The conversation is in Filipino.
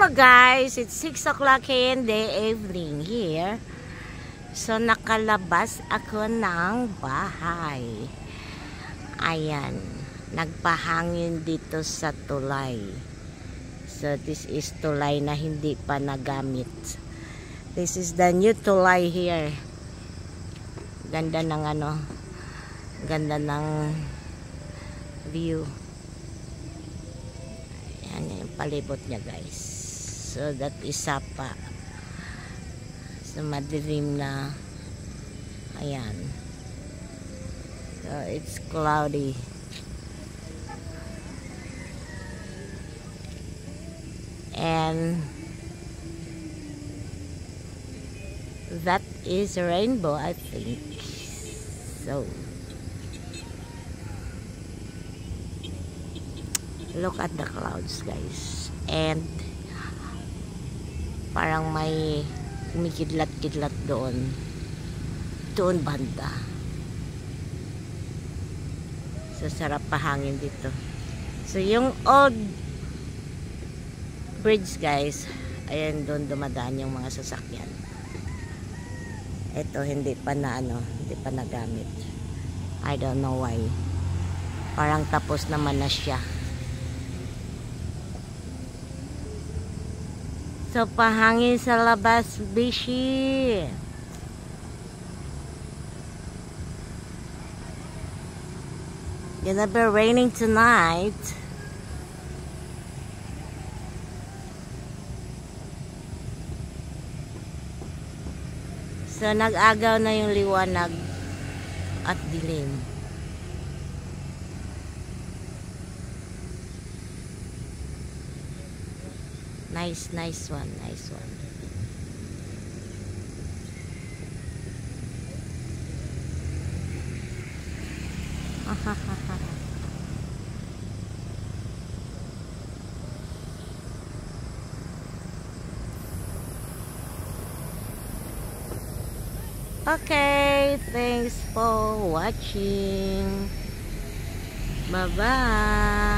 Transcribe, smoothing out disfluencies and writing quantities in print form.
Hello guys, it's 6 o'clock in the evening here. So nakalabas ako ng bahay. Ayan, nagpahangin dito sa tulay. So this is tulay na hindi pa nagamit. This is the new tulay here. Ganda ng ganda ng view. Ayan yung palibot niya guys. So that is Sapa. So madilim na. Ayan. So it's cloudy. And that is a rainbow, I think. So look at the clouds guys. And parang may kumikidlat-kidlat doon banda. So sarap pahangin dito. So yung old bridge guys, ayan doon dumadaan yung mga sasakyan. Ito hindi pa nagamit. I don't know why. Parang tapos naman na siya. So pahangin sa labas, bishi. Gonna be raining tonight. So nag-agaw na yung liwanag at dilim. Nice one. Okay, thanks for watching. Bye-bye.